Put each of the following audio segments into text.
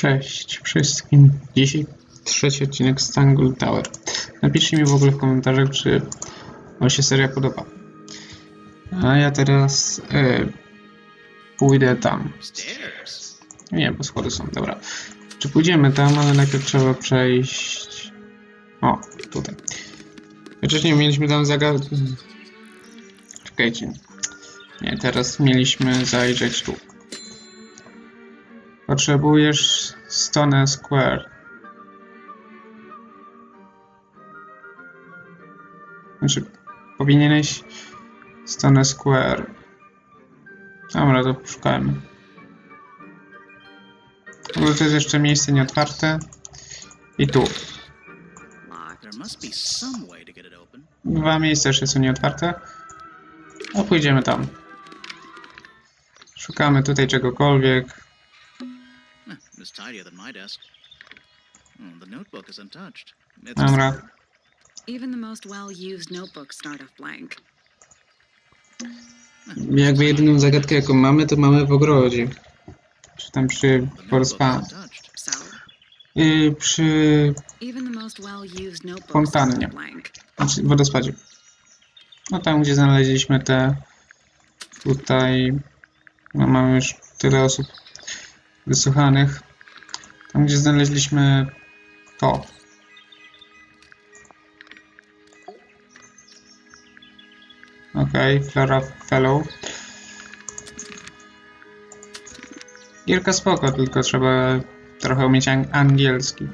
Cześć wszystkim. Dzisiaj trzeci odcinek z Tangle Tower. Napiszcie mi w ogóle w komentarzach, czy wam się seria podoba. A ja teraz pójdę tam. Nie, bo schody są, dobra. Czy pójdziemy tam, ale najpierw trzeba przejść... O, tutaj. Wcześniej mieliśmy tam zagadkę... Czekajcie. Nie, teraz mieliśmy zajrzeć tu. Potrzebujesz Stone Square. Znaczy, powinieneś Stone Square. Dobra, to poszukajmy. W ogóle to jest jeszcze miejsce nieotwarte. I tu. Dwa miejsca jeszcze są nieotwarte. A pójdziemy tam. Szukamy tutaj czegokolwiek. Dobra. Jakby jedyną zagadkę jaką mamy, to mamy w ogrodzie. Czy tam przy przy fontannie. Znaczy wodospadzie. No tam gdzie znaleźliśmy te... Tutaj... No mamy już tyle osób wysłuchanych. Tam gdzie znaleźliśmy to. Okej, Flora Fellow. Gierka spoko, tylko trzeba trochę umieć angielski.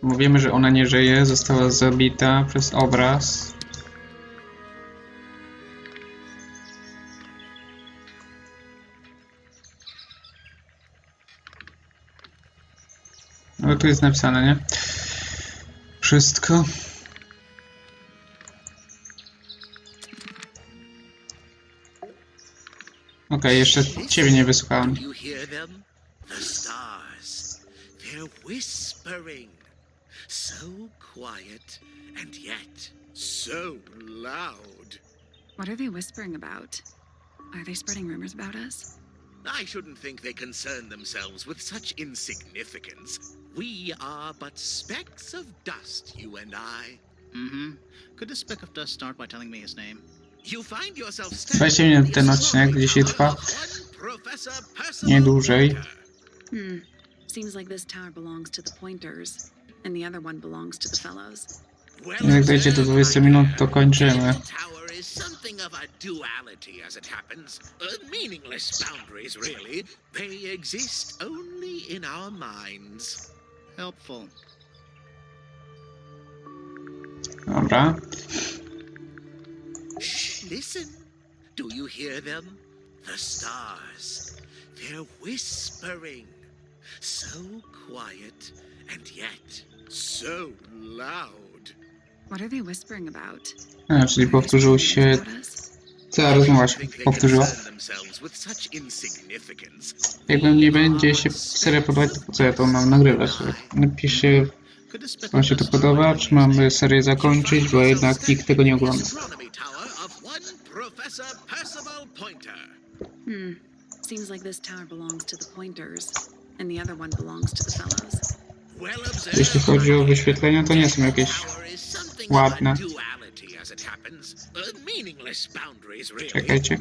Mówimy, że ona nie żyje, została zabita przez obraz. No tu jest napisane, nie? Wszystko. Okej, jeszcze ciebie nie wysłuchałem. So quiet and yet so loud. What are they whispering about? Are they spreading rumors about us? I shouldn't think they concern themselves with such insignificance. We are but specks of dust, you and I. Mm-hmm. Could a speck of dust start by telling me his name? You find yourself 20 minut ten odcinek dzisiaj trwa. Nie dłużej. Seems like this tower belongs to the pointers, and the other one belongs to the fellows. Jak dojdzie do 20 minut, to kończymy. Tower is something of a duality as it happens. Meaningless boundaries, really. They exist only in our minds. Helpful. Dobra. Shh, listen. Do you hear them? The stars. They're whispering. So quiet and yet so loud. What are they whispering about? A, czyli powtórzył się... Cała rozmowa się powtórzyła. Jakby nie będzie się seria podobać, to po co ja to mam nagrywać? Napiszcie, czy wam się to podoba, czy mamy serię zakończyć, bo jednak nikt tego nie ogląda. Seems like this tower belongs to the pointers, and the other one belongs to the fellows. Jeśli chodzi o wyświetlenia, to nie są jakieś ładne. Czekajcie.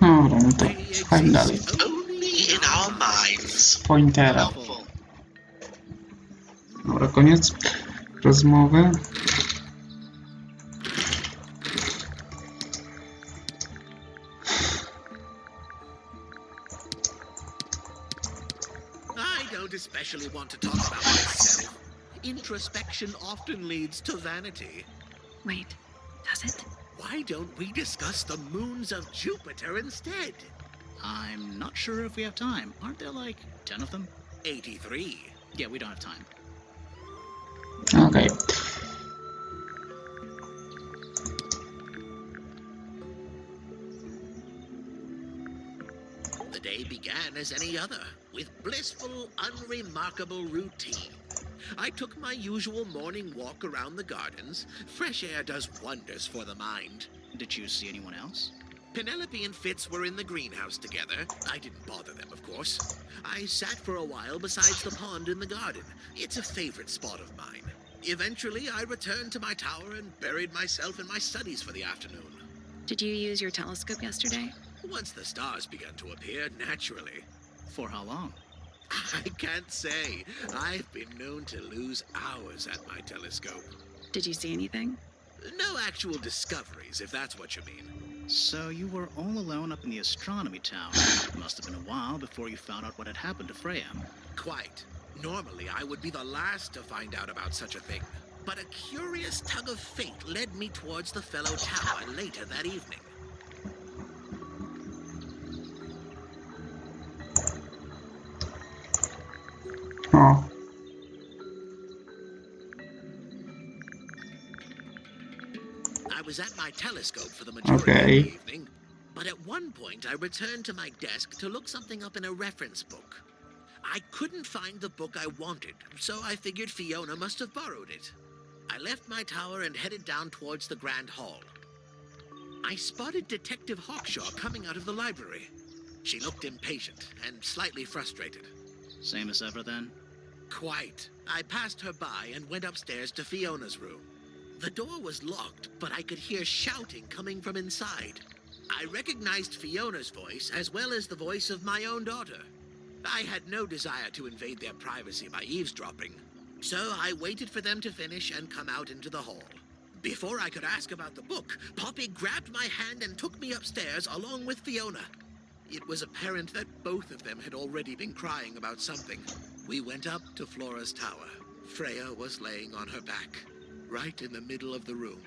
Dobra, no to słuchajmy dalej. Pointera. Dobra, koniec rozmowy. Especially want to talk about myself. Introspection often leads to vanity. Wait, does it? Why don't we discuss the moons of Jupiter instead? I'm not sure if we have time. Aren't there like 10 of them? 83. Yeah, we don't have time. Okay. The day began as any other, with blissful, unremarkable routine. I took my usual morning walk around the gardens. Fresh air does wonders for the mind. Did you see anyone else? Penelope and Fitz were in the greenhouse together. I didn't bother them, of course. I sat for a while besides the pond in the garden. It's a favorite spot of mine. Eventually, I returned to my tower and buried myself in my studies for the afternoon. Did you use your telescope yesterday? Once the stars began to appear, naturally. For how long? I can't say. I've been known to lose hours at my telescope. Did you see anything? No actual discoveries, if that's what you mean. So you were all alone up in the astronomy tower. Must have been a while before you found out what had happened to Freya. Quite. Normally, I would be the last to find out about such a thing. But a curious tug of fate led me towards the fellow tower later that evening. O, I was at my telescope for the majority of the evening, but at one point I returned to my desk to look something up in a reference book. I couldn't find the book I wanted, so I figured Fiona must have borrowed it. I left my tower and headed down towards the Grand Hall. I spotted Detective Hawkshaw coming out of the library. She looked impatient and slightly frustrated. Same as ever then? Quite. I passed her by and went upstairs to Fiona's room. The door was locked, but I could hear shouting coming from inside. I recognized Fiona's voice as well as the voice of my own daughter. I had no desire to invade their privacy by eavesdropping, so I waited for them to finish and come out into the hall. Before I could ask about the book, Poppy grabbed my hand and took me upstairs along with Fiona. It was apparent that both of them had already been crying about something. We went up to Flora's tower. Freya was laying on her back, right in the middle of the room.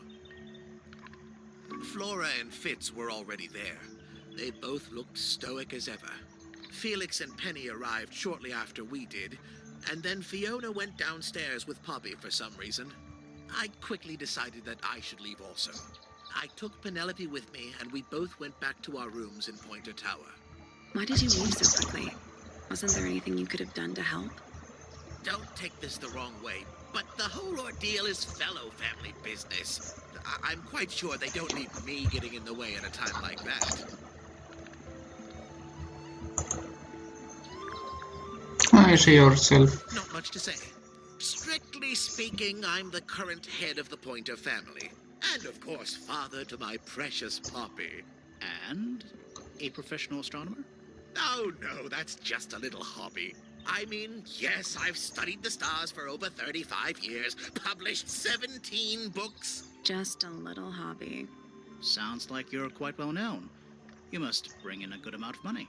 Flora and Fitz were already there. They both looked stoic as ever. Felix and Penny arrived shortly after we did, and then Fiona went downstairs with Poppy for some reason. I quickly decided that I should leave also. I took Penelope with me, and we both went back to our rooms in Pointer Tower. Why did you leave so quickly? Wasn't there anything you could have done to help? Don't take this the wrong way, but the whole ordeal is fellow family business. I'm quite sure they don't need me getting in the way at a time like that. Measure yourself. Not much to say. Strictly speaking, I'm the current head of the Pointer family. And of course, father to my precious Poppy. And a professional astronomer? Oh no, that's just a little hobby. I mean, yes, I've studied the stars for over 35 years, published 17 books. Just a little hobby. Sounds like you're quite well known. You must bring in a good amount of money.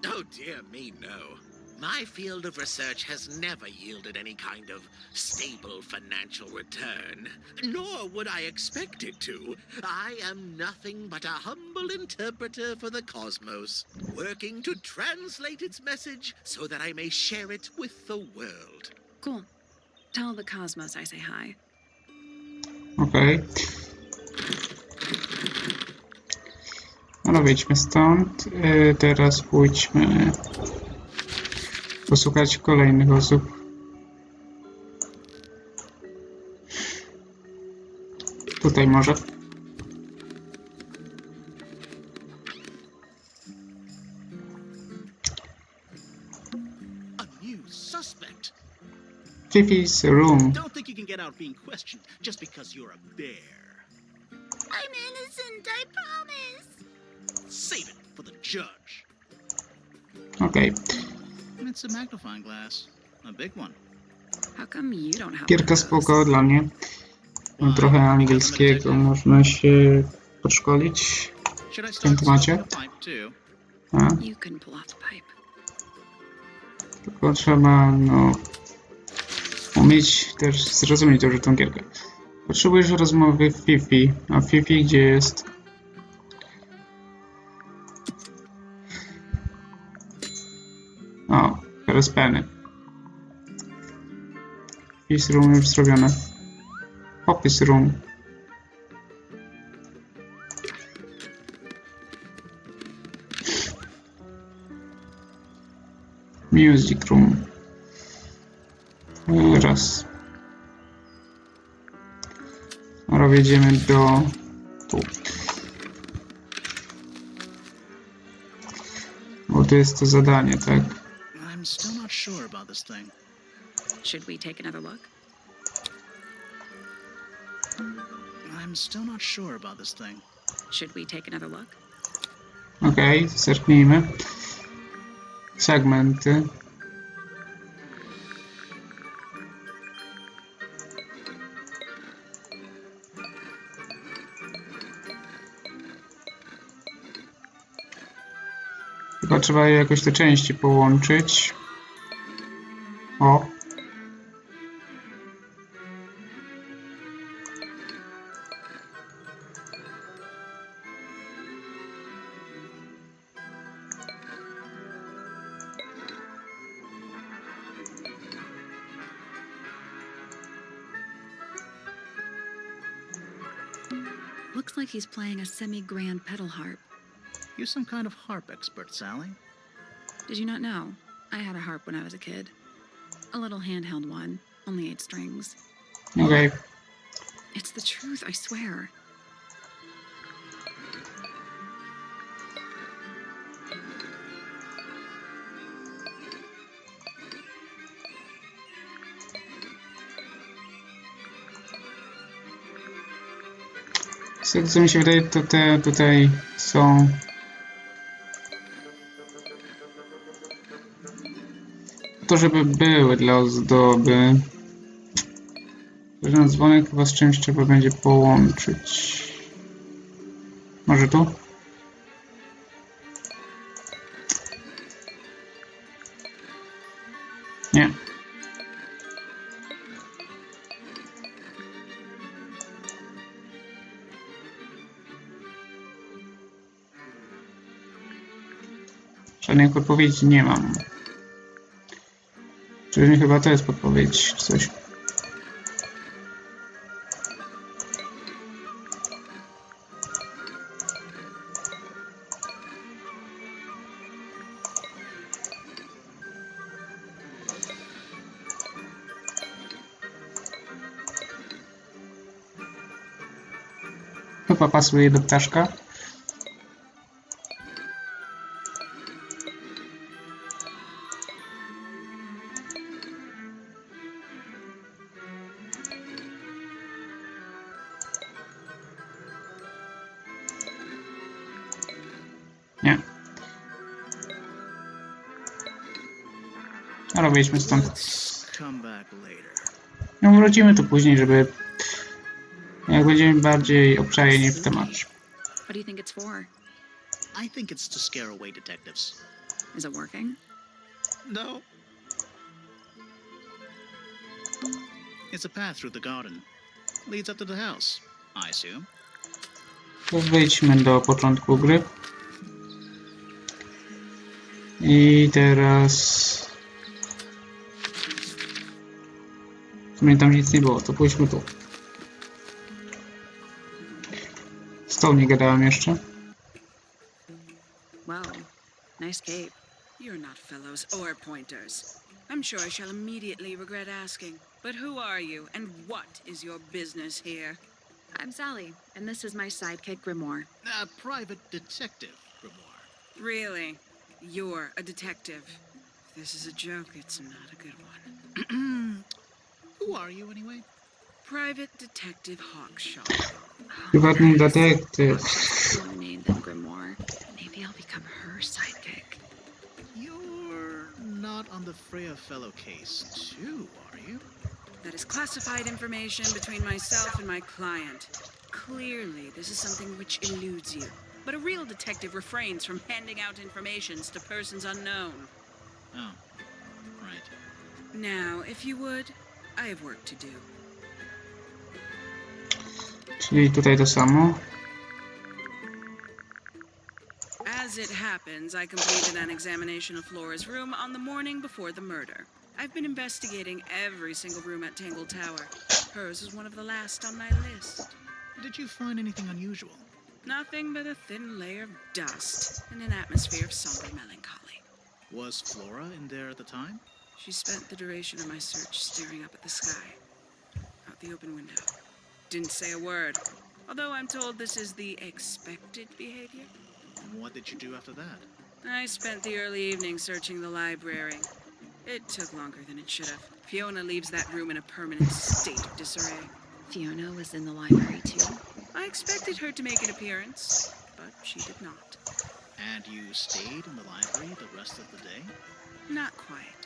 Oh dear me, no. My field of research has never yielded any kind of stable financial return, nor would I expect it to. I am nothing but a humble interpreter for the cosmos, working to translate its message so that I may share it with the world. Cool. Tell the cosmos I say hi. Okej. No wyjdźmy stąd. Teraz pójdźmy posłuchać kolejnych osób. Tutaj może. A new suspect. Fifi's room. Don't think you can get out being questioned just because you're a bear. I'm innocent, I promise. Save it for the judge. Okej. It's a magnifying glass. A big one. How come you don't have Gierka one of those? spoko dla mnie. Mam trochę angielskiego, można się podszkolić Should I w tym start temacie. smoking a pipe too? A, You can pull out the pipe. tylko trzeba, no, umieć też zrozumieć dobrze tą gierkę. Potrzebujesz rozmowy w Fifi. A Fifi gdzie jest? O, teraz Penny. Fifi's room już zrobione. Poppy's room. Music room. Raz. Dobra, wjedziemy do tu. Bo to jest to zadanie, tak? I'm still not sure about this thing. Should we take another look? I'm still not sure about this thing. Should we take another look? Okej, zerknijmy. Segmenty. Chyba trzeba je jakoś te części połączyć. O. Looks like he's playing a semi-grand pedal harp. You some kind of harp expert, Sally? Did you not know? I had a harp when I was a kid. A little handheld one, only 8 strings. Okej. It's the truth, I swear. Z tego co mi się wydaje, to te tutaj są... To żeby były dla ozdoby. Ten dzwonek chyba z czymś trzeba będzie połączyć. Może tu? Nie. Żadnej podpowiedzi nie mam. Czyli chyba to jest podpowiedź, czy coś. Chyba pasuje do ptaszka. Nie. Ale wyjdźmy stąd. Let's come back later. No, wrócimy tu później, żeby... Jak będziemy bardziej obczajeni w temacie. What do you think it's for? I think it's to scare away detectives. Is it working? No. It's a path through the garden. Leads up to the house, I assume. To wejdźmy do początku gry. I teraz... W sumie tam nic nie było, to pójdźmy tu. Z tą nie gadałem jeszcze. Wow, nice cape. You're not fellows or pointers. I'm sure I shall immediately regret asking. But who are you, and what is your business here? I'm Sally, and this is my sidekick Grimoire. A private detective, Grimoire. Really? You're a detective. If this is a joke, it's not a good one. Who are you, anyway? Private Detective Hawkshaw. Prywatny detektyw. Cooler name than Grimoire. Maybe I'll become her sidekick. You're not on the Freya fellow case, too, are you? That is classified information between myself and my client. Clearly, this is something which eludes you. But a real detective refrains from handing out informations to persons unknown. Oh, right. Now, if you would, I have work to do. Czyli tutaj to samo. As it happens, I completed an examination of Flora's room on the morning before the murder. I've been investigating every single room at Tangle Tower. Hers is one of the last on my list. Did you find anything unusual? Nothing but a thin layer of dust and an atmosphere of somber melancholy. Was Flora in there at the time? She spent the duration of my search staring up at the sky, out the open window, didn't say a word. Although I'm told this is the expected behavior. And what did you do after that? I spent the early evening searching the library. It took longer than it should have. Fiona leaves that room in a permanent state of disarray. Fiona was in the library too. I expected her to make an appearance, but she did not. And you stayed in the library the rest of the day? Not quite.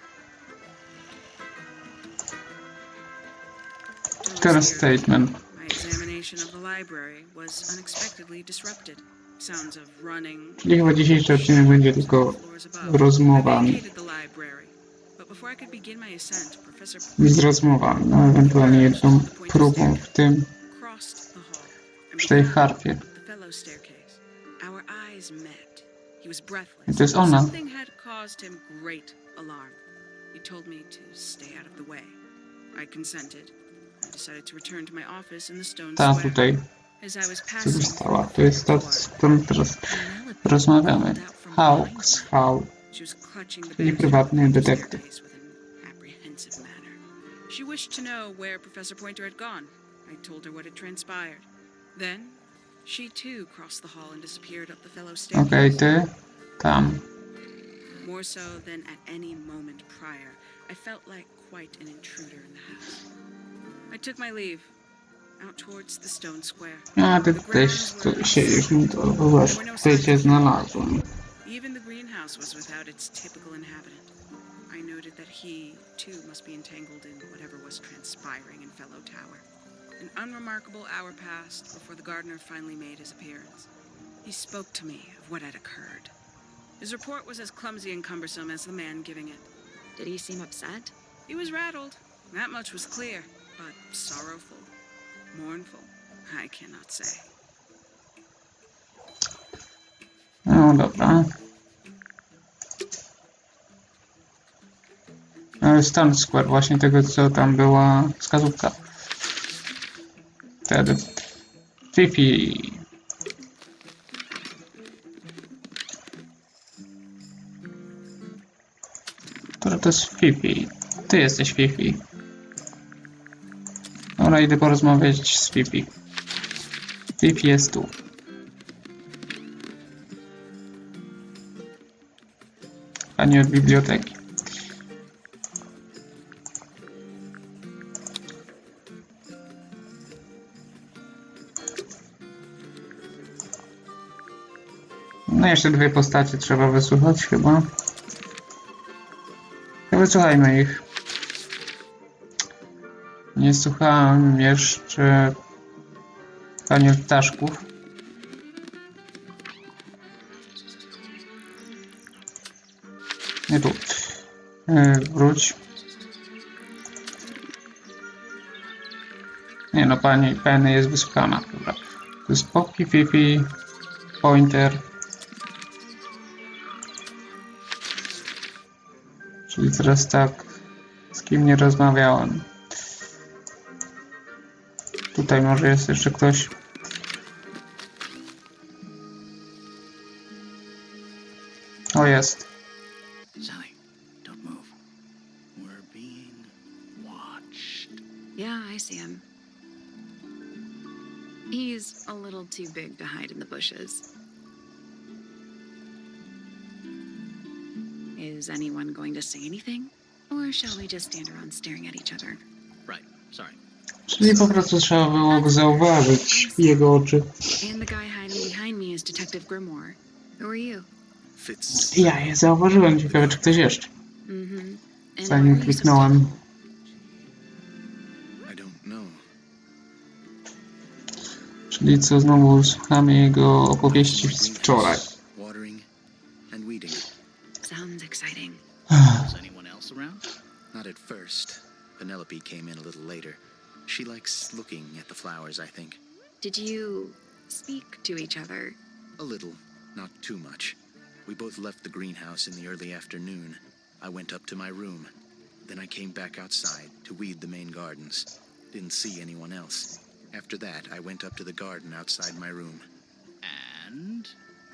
Teraz statement. My examination of the library was unexpectedly disrupted. Sounds of running. Czyli chyba dzisiejszy odcinek będzie tylko rozmowa z rozmowami, no ewentualnie jedną próbą w tym, przy tej harpie. I to jest ona. He told me to stay out of the way. I consented. I decided to return to my office in the stone Ta square. tutaj, As I was co passing została, to jest ta, z którą teraz rozmawiamy. Hawks, she was clutching the czyli bag prywatny detektyw. with an apprehensive manner. She wished to know where Professor Pointer had gone. I told her what had transpired. Then she too crossed the hall and disappeared up the fellow staircase. Okej, ty tam. More so than at any moment prior, I felt like quite an intruder in the house. I took my leave, out towards the stone square. A ty też tu siedzisz, no to zobacz, tutaj cię znalazłem. Even the greenhouse was without its typical inhabitant. I noted that he, too, must be entangled in whatever was transpiring in Fellow Tower. An unremarkable hour passed before the gardener finally made his appearance. He spoke to me of what had occurred. His report was as clumsy and cumbersome as the man giving it. Did he seem upset? He was rattled, that much was clear, but sorrowful, mournful, I cannot say. No dobra. Stone Square, właśnie tego, co tam była wskazówka. Wtedy. Fifi. Która to jest Fifi? Ty jesteś Fifi. Dobra, idę porozmawiać z Fifi. Fifi jest tu. A nie od biblioteki. No jeszcze dwie postacie trzeba wysłuchać chyba. Wysłuchajmy ich. Nie słuchałem jeszcze Panie Ptaszków. Nie tu. Wróć. Nie no, pani Penny jest wysłuchana. Dobra. To jest Poppy, Fifi, Pointer. Czyli teraz tak, z kim nie rozmawiałem. Tutaj może jest jeszcze ktoś. O, jest. Sally, don't move. We're being watched. Yeah, I see him. He's a little too big to hide in the bushes. Is anyone going to say anything? Or shall we just stand around staring at each other? Right, sorry. Czyli po prostu trzeba było zauważyć jego oczy. And the guy hiding behind me is Detective Grimoire. Who are you? Fitz. Ja je zauważyłem. Ciekawe, czy ktoś jeszcze. Mm-hmm. And Zanim where are you kliknąłem. I don't know. Czyli co, znowu słuchamy jego opowieści z wczoraj. Watering and weeding. Sounds exciting. Is anyone else around? Not at first. Penelope came in a little later. She likes looking at the flowers, I think. Did you speak to each other? A little, not too much. We both left the greenhouse in the early afternoon. I went up to my room. Then I came back outside to weed the main gardens. Didn't see anyone else. After that, I went up to the garden outside my room. And?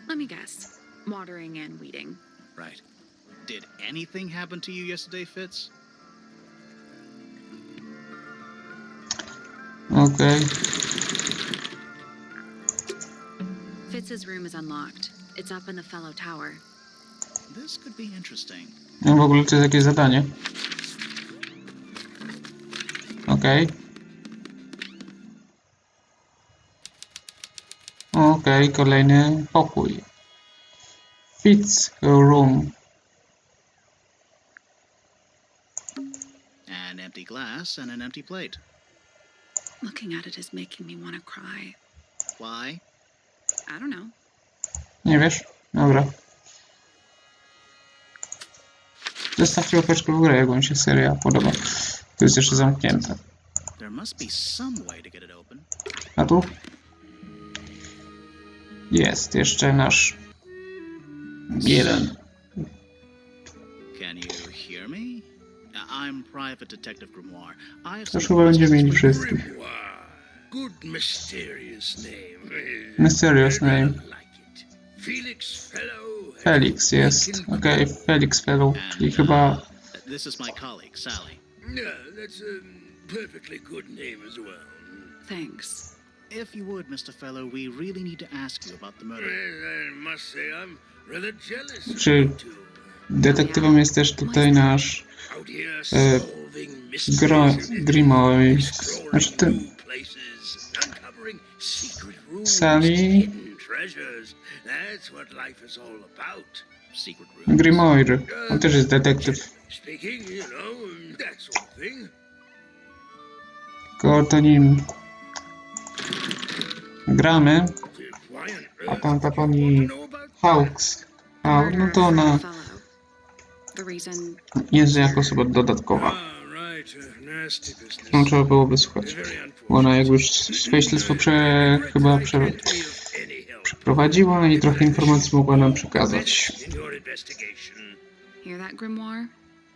Let me guess. Watering and weeding. Right. Did anything happen to you yesterday, Fitz? Okej. Fitz's room is unlocked. It's up in the fellow tower. This could be interesting. No w ogóle to jest jakieś zadanie. Okej. Okej, kolejny pokój. Fitz room. An empty glass and an empty plate. Looking at it is making me want to cry. Why? I don't know. Nie wiesz? Dobra. Zostawcie łapeczkę w górę, jak wam się seria podoba. To jest jeszcze zamknięte. There must be some way to get it open. A tu? Jest jeszcze nasz jeden. Can you hear me? I'm Private Detective Grimoire. I have To już chyba będziemy mieli wszyscy. Grimoire. Good mysterious name. Mysterious name. I like it. Felix Fellow. Felix jest. Okej, Felix Fellow, czyli chyba... This is my colleague, Sally. No, that's a perfectly good name as well. Thanks. If you would, Mr. Fellow, we really need to ask you about the murder. I must say I'm rather jealous of Czy you two. detektywem jest też tutaj nasz Out here solving mysteries, Grimoire. exploring Znaczy ten new places, uncovering secret rooms, Sally hidden treasures. That's what life is all about. Secret room. Grimoire. On też jest detektyw. Speaking, you know, that sort of thing. Tylko to nim gramy. Why on A earth tamta would you pani want to know about Hawks. A, no to ona Fellow. The reason jest jako osoba dodatkowa. right, nasty business. Którą trzeba byłoby słuchać. Bo ona jakby już swoje śledztwo chyba przeprowadziła i trochę informacji mogła nam przekazać. In your investigation. hear that, Grimoire?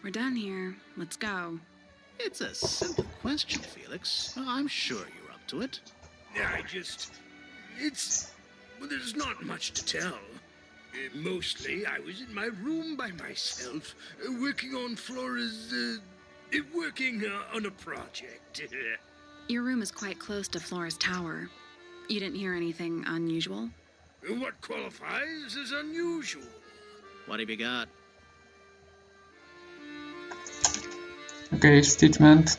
We're done here. Let's go. It's a simple question, Felix. I'm sure you're up to it. Well, there's not much to tell. Mostly, I was in my room by myself, working on Flora's, on a project. Your room is quite close to Flora's tower. You didn't hear anything unusual? What qualifies as unusual? What have you got? Okej, statement.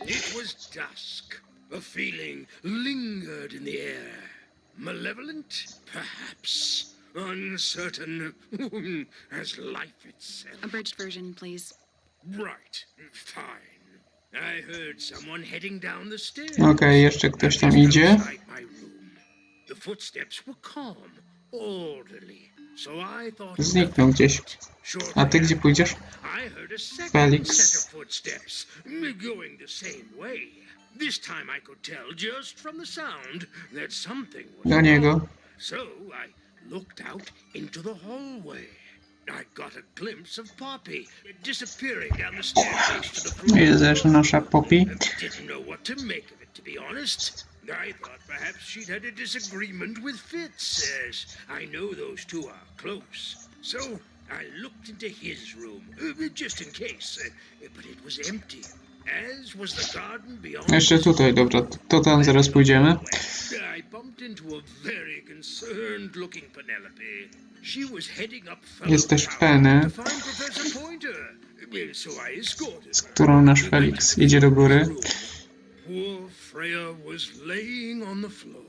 It was dusk. A feeling lingered in the air. Malevolent, perhaps. Uncertain, as life itself. Abridged version, please. Right, fine. I heard someone heading down the stairs. Okej, jeszcze ktoś tam idzie. Outside my room. The footsteps were calm, orderly. So I thought Zniknął gdzieś. A ty gdzie pójdziesz? I heard a second Felix. set of footsteps going the same way. This time I could tell just from the sound that something was Do niego. wrong. So I looked out into the hallway. I got a glimpse of Poppy disappearing down the staircase to the floor. Jest też nasza Poppy. Didn't know what to make of it, to be honest. I thought perhaps she'd had a disagreement with Fitz, as I know those two are close. So I looked into his room, just in case, but it was empty, as was the garden beyond. Jeszcze tutaj, dobra, to tam zaraz pójdziemy. I bumped into a very concerned-looking Penelope. She was heading up Jest też Tower Penny, to find Professor Pointer. So I escorted z her. którą nasz Felix idzie do góry. Poor Freya was laying on the floor.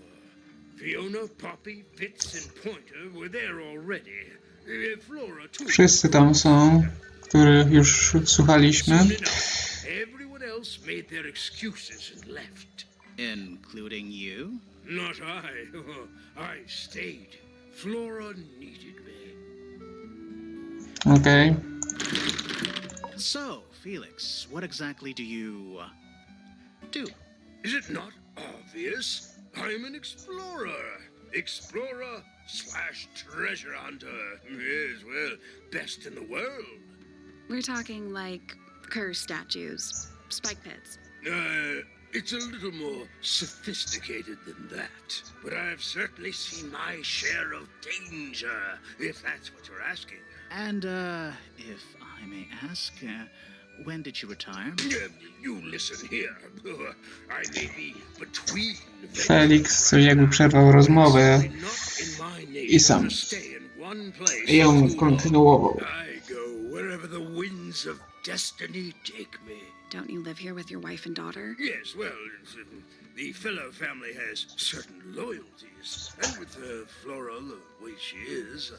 Fiona, Poppy, Fitz, and Pointer were there already. Flora too. Wszyscy tam są, których już słuchaliśmy. Soon enough, everyone else made their excuses and left. Including you? Not I. I stayed. Flora needed me. Okej. So, Felix, what exactly do you do? Is it not obvious? I'm an explorer. Explorer/treasure hunter. Yes, well, best in the world. We're talking like curse statues, spike pits. It's a little more sophisticated than that. But I've certainly seen my share of danger, if that's what you're asking. And, if I may ask, when did you retire? You listen here. I may be between. Felix coś jakby przerwał rozmowę. Not I sam ją kontynuował. I go wherever the winds of destiny take me. Don't you live here with your wife and daughter? Yes, well, the fellow family has certain loyalties, and with Flora the way she is,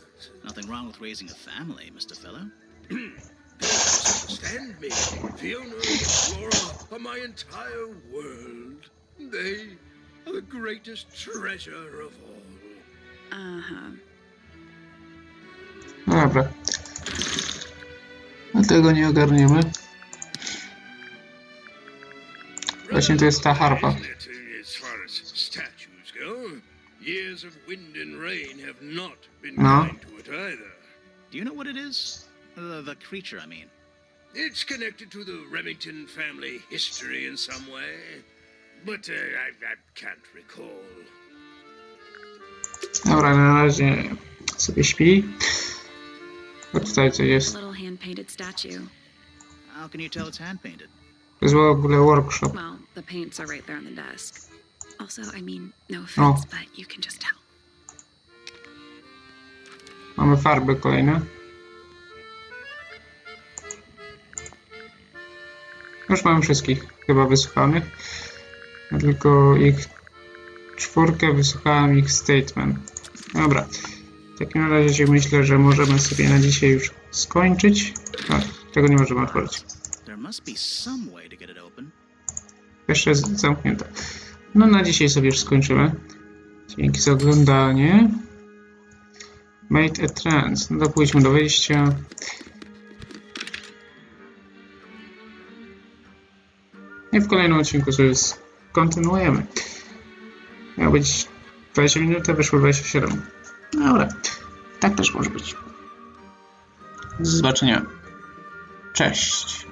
Nothing wrong with raising a family, Mr. Fellow. understand me. Fiona and Flora are my entire world. They are the greatest treasure of all. Uh-huh. No dobra. A tego nie ogarniemy. Właśnie to jest ta harpa. As far as statues go, years of wind and rain have not been No. kind to it either. Do you know what it is? The creature, I mean. It's connected to the Remington family history in some way, but I can't recall. Dobra, na razie sobie śpi. A tutaj coś jest. Little hand-painted statue. How can you tell it's hand-painted? To jest w ogóle workshop. Well, the paints are right there on the desk. Also, I mean, no offense, but you can just tell. Mamy farby kolejne. Już mamy wszystkich chyba wysłuchanych. Ja tylko ich 4 wysłuchałem ich statement. Dobra. W takim razie myślę, że możemy sobie na dzisiaj już skończyć. Tego nie możemy otworzyć. There must be some way to get it open. Jeszcze jest zamknięte. No na dzisiaj sobie już skończymy. Dzięki za oglądanie. Made a trance. No to pójdźmy do wyjścia. I w kolejnym odcinku sobie kontynuujemy. Miało być 20 minut, a wyszło 27. Dobra, tak też może być. Do zobaczenia. Cześć.